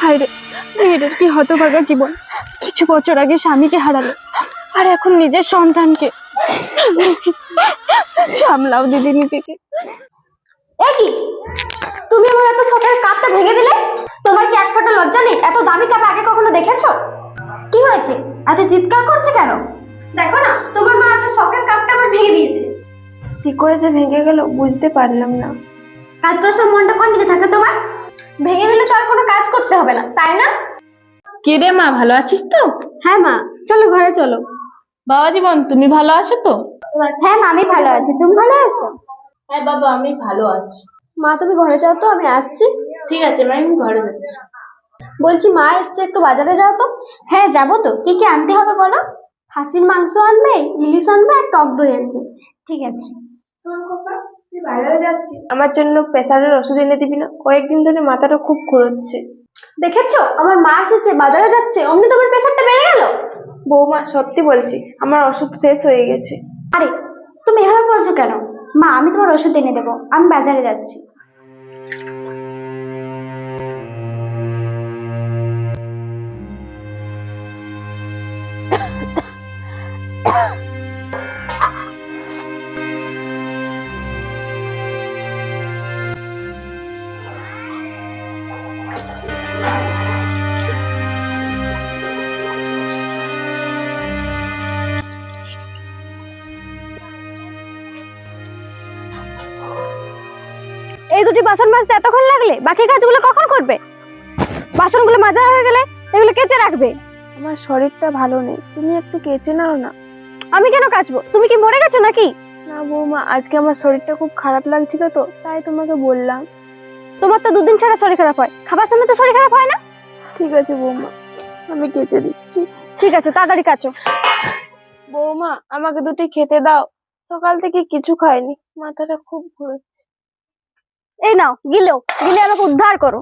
হায় রে, মেয়েটার কি হতভাগা জীবন। কিছু বছর আগে স্বামীকে হারালো, আর এখন নিজের সন্তানকে। সামলাও দিদি নিজেকে। কি তুমি আমার এত শখের কাপটা ভেঙে দিলে? তোমার কি এক ফোঁটা লজ্জা নেই? এত দামি কাপ আগে কখনো দেখেছো? কি হয়েছে, এত চিৎকার করছো কেন? দেখো না, তোমার মা এত শখের কাপটা আমার ভেঙে দিয়েছে। কি করে যে ভেঙে গেল বুঝতে পারলাম না। কাজ করার সময় মনটা কোন দিকে থাকে তোমার? ভেঙে দিলে তো আর কোনো কাজ করতে হবে না, তাই না? কি রে মা, ভালো আছিস তো? হ্যাঁ মা, চলো ঘরে চলো। বাবা জীবন, তুমি ভালো আছো তো? হ্যাঁ মা, আমি ভালো আছি, তুমি ভালো আছো? হ্যাঁ বাবা, আমি ভালো আছি। মা তুমি ঘরে যাও তো, আমি আসছি। ঠিক আছে মা, আমি ঘরে যাচ্ছি। বলছি মা এসছে, একটু বাজারে যাও তো। হ্যাঁ যাবো তো, কি কি আনতে হবে বলো? খাসির মাংস আনবে, ইলিশ আনবে, আর টক দই আনবে। ঠিক আছে। তুই বাজারে যাচ্ছিস, আমার জন্য প্রেসারের ওষুধ এনে দিবি না? কয়েকদিন ধরে মাথাটা খুব ঘুরোচ্ছে। দেখেছো, আমার মা এসেছে, বাজারে যাচ্ছে, অমনি তোমার প্রেসারটা বেড়ে গেল। বৌমা সত্যি বলছি, আমার ওষুধ শেষ হয়ে গেছে। আরে তুমি এভাবে বলছো কেন? মা আমি তোমার ওষুধ এনে দেবো, আমি বাজারে যাচ্ছি। এই দুটি বাসন মাজতে এতক্ষণ লাগলে, বাকি কাজগুলো কখন করবে? বাসনগুলো মাজা হয়ে গেলে এগুলো কেচে রাখবে। আমার শরীরটা ভালো নেই, তুমি একটু কেচে নাও না। আমি কেন কাচবো? তুমি কি মরে গেছো নাকি? না বৌমা, আজকে আমার শরীরটা খুব খারাপ লাগছিল তো, তাই তোমাকে বললাম। তোমার তো দুদিন ছাড়া শরীর খারাপ হয়, খাবার সময় তো শরীর খারাপ হয় না। ঠিক আছে বৌমা, আমি কেচে দিচ্ছি। ঠিক আছে, তাড়াতাড়ি কাচো। বৌমা আমাকে দুটি খেতে দাও, সকাল থেকে কিছু খাইনি, মাথাটা খুব ঘুরছে। এই নাও, গিলে আমাকে উদ্ধার করো।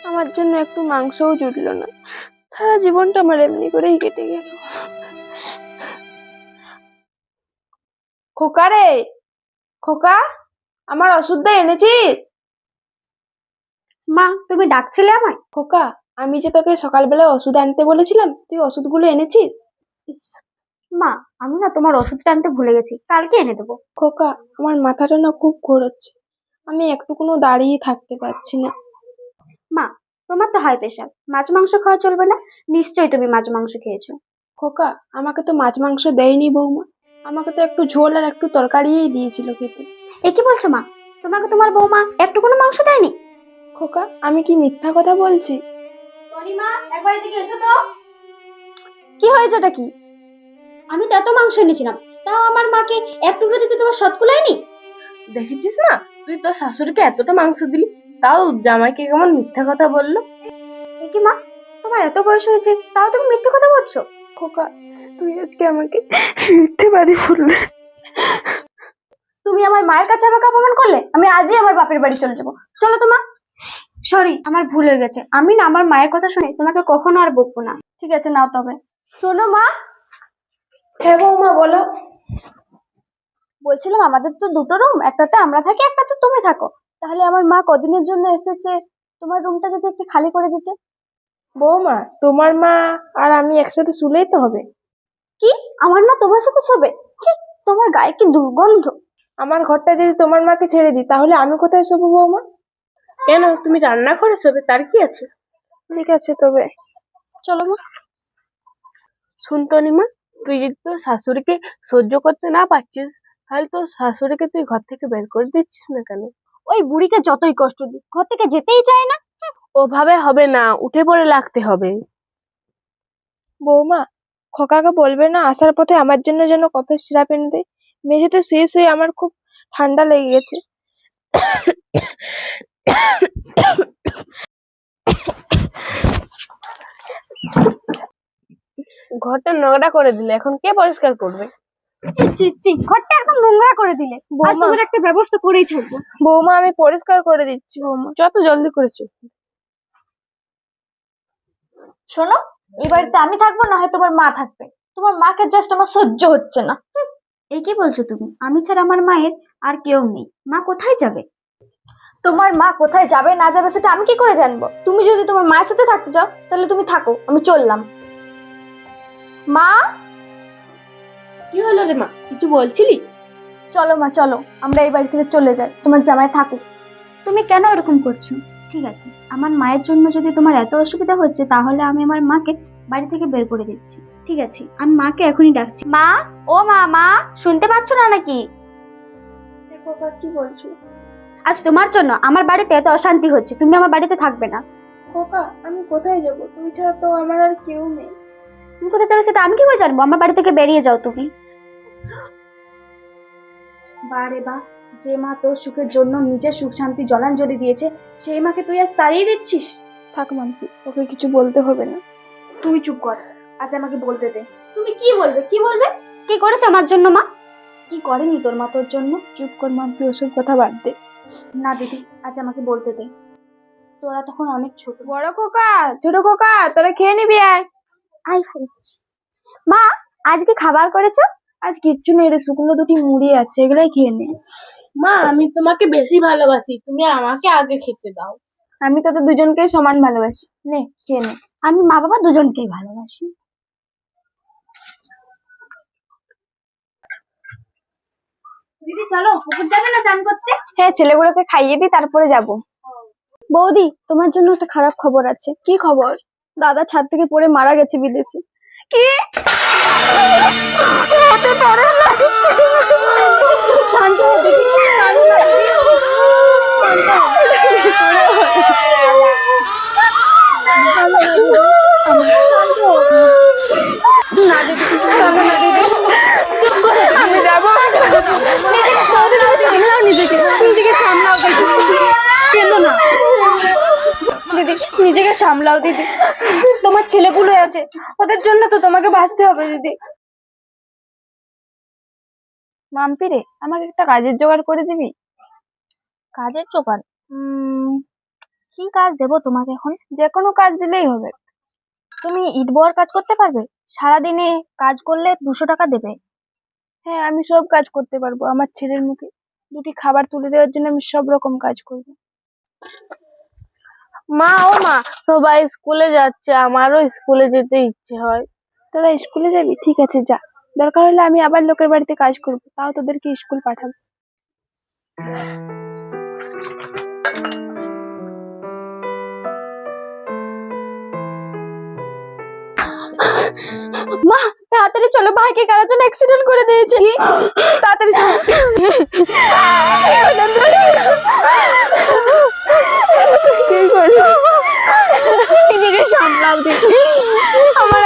আমার জন্য একটু মাংসও জুটলো না, সারা জীবনটা আমার এমনি করেই কেটে গেল। খোকা রে, খোকা, আমার ওষুধটা এনেছিস? মা তুমি ডাকছিলে আমায়? খোকা, আমি যে তোকে সকালবেলা ওষুধ আনতে বলেছিলাম, তুই ওষুধগুলো এনেছিস? ইস, মা আমি না তোমার ওষুধটা আনতে ভুলে গেছি, কালকে এনে দেবো। খোকা, আমার মাথাটা না খুব ঘোরাচ্ছে, আমি একটুকুনো দাঁড়িয়ে থাকতে পারছি না। মা তোমার তো হাই প্রেশার, মাছ মাংস খাওয়া চলবে না, নিশ্চয়ই তুমি মাছ মাংস খেয়েছো। খোকা, আমাকে তো মাছ মাংস দেয়নি বৌমা, আমাকে তো একটু ঝোল আর একটু তরকারিই দিয়েছিল খেতে। এ কি বলছো মা, তোমাকে তোমার বৌমা একটু কোনো মাংস দেয়নি? খোকা, আমি কি মিথ্যা কথা বলছি? মা একবার এদিকে এসো তো। কি হয়েছে, এটা কি? আমি তো এত মাংস এনেছিলাম, তাও আমার মাকে এক টুকরো দিতে তোমার সৎ কুলায়নি। দেখেছিস না, তুই তোর শাশুড়িকে এতটা মাংস দিলি, তাও জামাইকে কেমন মিথ্যা কথা বললো। এ কি মা, তোমার এত বয়স হয়েছে তাও তুমি মিথ্যে কথা বলছো? খোকা, তুই আজকে আমাকে মিথ্যেবাদী বললে। তুমি আমার মায়ের কাছে আমাকে অপমান করলে, আমি আজই আমার বাপের বাড়ি চলে যাবো। চলো তো মা। সরি, আমার ভুল হয়ে গেছে, আমি না আমার মায়ের কথা শুনে তোমাকে কখনো আর বকবো না। ঠিক আছে নাও তবে। শোনো মা। হ্যাঁ বৌমা বলো। বলছিলাম আমাদের তো দুটো রুম, একটাতে আমরা থাকি, একটাতে তুমি থাকো। তাহলে আমার মা কদিনের জন্য এসেছে, তোমার রুমটা যদি একটু খালি করে দিতে। বৌমা, তোমার মা আর আমি একসাথে শুলেই তো হবে। কি, আমার মা তোমার সাথে শোবে? ছি, তোমার গায়ে কি দুর্গন্ধ। আমার ঘরটা যদি তোমার মাকে ছেড়ে দিই, তাহলে আমি কোথায় শোবো বৌমা? কেন, তুমি রান্না করে শোবে, তার কি আছে? ঠিক আছে তবে, চলো মা। শুনতনি মা, তুই যদি তোর শাশুড়িকে সহ্য করতে না পারছিস, তাহলে তোর শাশুড়িকে তুই ঘর থেকে বের করে দিচ্ছিস না কেন? ওই বুড়িকে যতই কষ্ট দিই, ঘর থেকে যেতেই চায় না। ওভাবে হবে না, উঠে পড়ে লাগতে হবে। বৌমা, খোকাকে বলবে না আসার পথে আমার জন্য যেন কফের সিরাপ এনে দেয়। মেঝেতে শুয়ে শুয়ে আমার খুব ঠান্ডা লেগে গেছে। ঘরটা নোংরা করে দিলে, এখন কে পরিষ্কার করবে? ছি ছি ছি, ঘরটা একদম নোংরা করে দিলে। আজ বৌমা, তোমার একটা ব্যবস্থা করেই ছাড়বো। বৌমা আমি পরিষ্কার করে দিচ্ছি বৌমা, যত জলদি করেছো। শোনো, এই বাড়িতে আমি থাকবো, না হয় তোমার মা থাকবে। তোমার মাকে জাস্ট আমার সহ্য হচ্ছে না। এই কি বলছো তুমি? আমি ছাড়া আমার মায়ের আর কেউ নেই। মা কোথায় যাবে? তোমার মা কোথায় যাবে না যাবে সেটা আমি কি করে জানবো? তুমি যদি তোমার মায়ের সাথে থাকতে চাও তাহলে তুমি থাকো, আমি চললাম। মা, কি হলো রে মা, কিছু বলছিলি? চলো মা চলো, আমরা এই বাড়ি থেকে চলে যাই, তোমার জামাই থাকুক। তুমি কেন এরকম করছো? ঠিক আছে, আমার মায়ের জন্য যদি তোমার এত অসুবিধা হচ্ছে তাহলে আমি আমার মাকে বাড়ি থেকে বের করে দিচ্ছি। ঠিক আছে, আমি মাকে এখনই ডাকছি। মা, ও মা, মা শুনতে পাচ্ছ না নাকি? খোকা কি বলছো? আজ তোমার জন্য আমার বাড়িতে এত অশান্তি হচ্ছে, তুমি আমার বাড়িতে থাকবে না। খোকা আমি কোথায় যাব? তুই ছাড়া তো আমার আর কেউ নেই। তুমি কোথায় যাবে সেটা আমি কি করে জানবো? আমার বাড়ি থেকে বেরিয়ে যাও তুমি। বারে বা, যে মা তোর সুখের জন্য নিজের সুখ শান্তি জলাঞ্জলি দিয়েছে সেই মাকে তুই আজ তাড়িয়ে দিচ্ছিস। থাক মাম্পি, ওকে কিছু বলতে হবে না। তুই চুপ কর, আজ আমাকে বলতে দে। তুমি কি বলবে? কি বলবে? কি করেছে আমার জন্য মা? কি করেনি তোর মা তোর জন্য? চুপ কর মাম্পি, ওসব কথা বাদ দে। না দিদি, আজ আমাকে বলতে দে। তোরা তখন অনেক ছোট। বড় খোকা, ছোট খোকা, তোরা খেয়ে নিবি আয়। আই ভাই, মা আজ কি খাবার করেছো? আজ কিচ্ছু নেই রে, শুকনো দুটি মুড়ি আছে, এগুলাই খেয়ে নে। মা আমি তোমাকে বেশি ভালোবাসি, তুমি আমাকে আগে খেতে দাও। আমি তোদের দুজনকে সমান ভালোবাসি, নে খেয়ে নে। আমি মা বাবা দুজনকেই ভালোবাসি। দিদি চলো, পুকুর যাবে না চান করতে? হ্যাঁ, ছেলেগুলোকে খাইয়ে দিই তারপরে যাব। বৌদি, তোমার জন্য একটা খারাপ খবর আছে। কি খবর? দাদা ছাদ থেকে পড়ে মারা গেছে বিদেশে। কি? হতে পারে না। শান্ত হও দিদি, কাঁদো না দিদি। না দিদি, কাঁদো না দিদি। চুপ করে, আমি যাবো। নিজেকে সামলাও, নিজেকে সামলাও দিদি, কেঁদো না দিদি, নিজেকে সামলাও দিদি। তোমার ছেলেপুলে আছে, ওদের জন্য তো তোমাকে বাঁচতে হবে দিদি। মাম্পি রে, আমাকে একটা কাজের জোগাড় করে দিবি? কাজের জোগাড়? কি কাজ দেবো তোমাকে এখন? যে কোনো কাজ দিলেই হবে। তুমি ইট বোয়ার কাজ করতে পারবে? সারাদিনে কাজ করলে 200 টাকা দেবে। হ্যাঁ, আমি সব কাজ করতে পারবো। আমার ছেলের মুখে দুটি খাবার তুলে দেওয়ার জন্য আমি সব রকম কাজ করবো। মা, ও মা, সবাই স্কুলে যাচ্ছে, আমারও স্কুলে যেতে ইচ্ছে হয়। তোরা স্কুলে যাবি? ঠিক আছে যা, দরকার হলে আমি আবার লোকের বাড়িতে কাজ করবো, তাও তোদেরকে স্কুল পাঠাবো। মা তাড়াতাড়ি চলো, ভাইকে কারার জন্য অ্যাক্সিডেন্ট করে দিয়েছে। তাড়াতাড়ি চল। কি করলি? নিজেকে সামলাও দিদি, আমার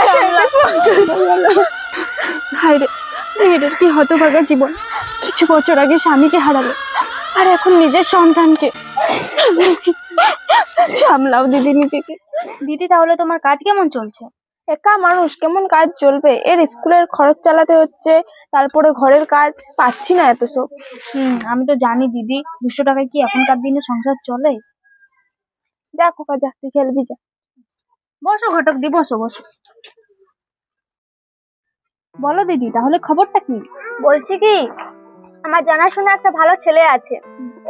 হায় রে, মেয়েদের কি হতভাগা জীবন। কিছু বছর আগে স্বামীকে হারালো, আর এখন নিজের সন্তানকে। সামলাও দিদি নিজেকে। দিদি তাহলে তোমার কাজ কেমন চলছে? একা মানুষ কেমন কাজ চলবে? এর স্কুলের খরচ চালাতে হচ্ছে, তারপরে ঘরের কাজ, পাচ্ছি না এত সব। আমি তো জানি দিদি, 200 টাকায় কি এখনকার দিনে সংসার চলে? যা খোকা যা, তুই খেলবি যা। বসো ঘটক দি, বসো বসো। বলো দিদি, তাহলে খবরটা কি? বলছি কি, আমার জানাশোনা একটা ভালো ছেলে আছে,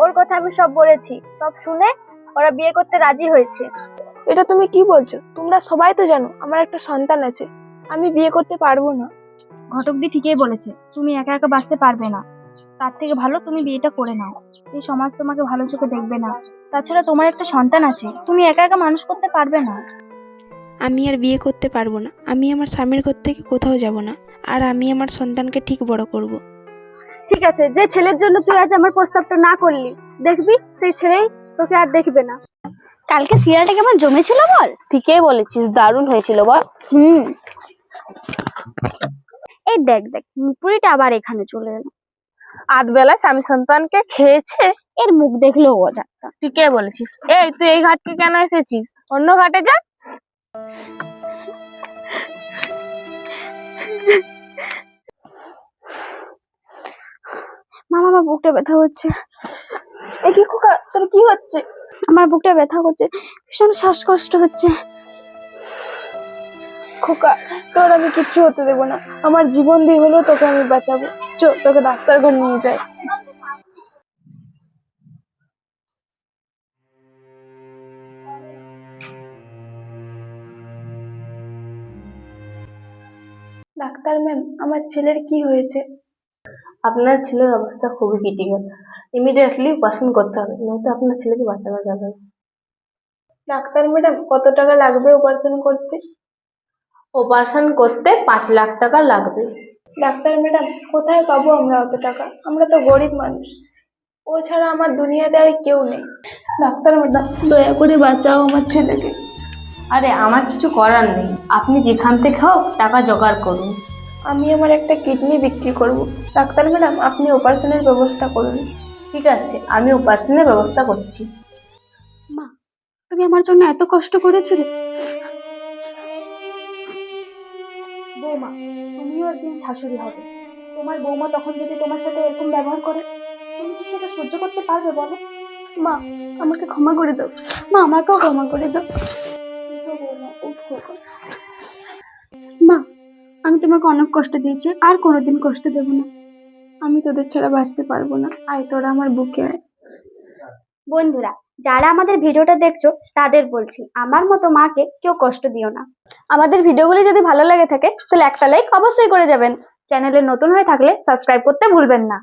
ওর কথা আমি সব বলেছি, সব শুনে ওরা বিয়ে করতে রাজি হয়েছে। এটা তুমি কি বলছো? তোমরা সবাই তো জানো আমার একটা সন্তান আছে, আমি বিয়ে করতে পারবো না। ঘটক দি ঠিকই বলেছে, তুমি একা একা বাঁচতে পারবে না, তার থেকে ভালো তুমি বিয়েটা করে নাও। এই সমাজ তোমাকে ভালো চোখে দেখবে না, তাছাড়া তোমার একটা সন্তান আছে, তুমি একা একা মানুষ করতে পারবে না। আমি আর বিয়ে করতে পারবো না, আমি আমার স্বামীর ঘর থেকে কোথাও যাব না, আর আমি আমার সন্তানকে ঠিক বড় করব। ঠিক আছে, যে ছেলের জন্য তুই আজ আমার প্রস্তাবটা না করলি, দেখবি সেই ছেলেই তোকে আর দেখবে না। কালকে সিরিয়ালটা কেমন জমেছিল বল? ঠিকই বলেছিস, দারুণ হয়েছিল বল। এই দেখ দেখ, মুপুরিটা আবার এখানে চলে এলো। আধ বেলা স্বামী সন্তানকে খেয়েছে, এর মুখ দেখলেও অজাক্তা। ঠিকই বলেছিস। এই তুই এই ঘাটকে কেন এসেছিস? অন্য ঘাটে যা। মামা, আমার বুকটা ব্যথা হচ্ছে। এ কি খোকা, তোর কি হচ্ছে? আমার বুকটা ব্যথা করছে, ভীষণ শ্বাসকষ্ট হচ্ছে। খোকা, তোর আমি কিচ্ছু হতে দেবো না, আমার জীবন দিয়ে হলেও তোকে আমি বাঁচাবো। চো তোকে ডাক্তার ঘর নিয়ে যাই। ডাক্তার ম্যাম, আমার ছেলের কি হয়েছে? আপনার ছেলের অবস্থা খুবই ক্রিটিক্যাল, ইমিডিয়েটলি অপারেশন করতে হবে, নয়তো আপনার ছেলেকে বাঁচানো যাবে না। ডাক্তার ম্যাডাম, কত টাকা লাগবে অপারেশন করতে? অপারেশন করতে 5 লাখ টাকা লাগবে। ডাক্তার ম্যাডাম, কোথায় পাবো আমরা অত টাকা? আমরা তো গরিব মানুষ, ও ছাড়া আমার দুনিয়াতে আর কেউ নেই। ডাক্তার ম্যাডাম, দয়া করে বাঁচাও আমার ছেলেকে। আরে আমার কিছু করার নেই, আপনি যেখান থেকে হোক টাকা জোগাড় করুন। আমি আমার একটা কিডনি বিক্রি করব। ডাক্তার ম্যাডাম, আপনি অপারেশনের ব্যবস্থা করুন। ঠিক আছে, আমি অপারেশনের ব্যবস্থা করছি। মা, তুমি আমার জন্য এত কষ্ট করেছিলে। বৌমা, তুমিও একদিন শাশুড়ি হবে। তোমার বৌমা তখন যদি তোমার সাথে এরকম ব্যবহার করে, তুমি কি সেটা সহ্য করতে পারবে বলো? মা, আমাকে ক্ষমা করে দাও। মা, আমাকেও ক্ষমা করে দাও। মা, আমি তোমাকে অনেক কষ্ট দিয়েছি, আর কোনোদিন কষ্ট দেব না। আমি তোদের ছাড়া বাঁচতে পারবো না। আয় তোরা আমার বুকে আয়। বন্ধুরা, যারা আমাদের ভিডিওটা দেখছো তাদের বলছি, আমার মতো মাকে কেউ কষ্ট দিও না। আমাদের ভিডিওগুলি যদি ভালো লাগে থাকে তাহলে একটা লাইক অবশ্যই করে যাবেন। চ্যানেলে নতুন হয়ে থাকলে সাবস্ক্রাইব করতে ভুলবেন না।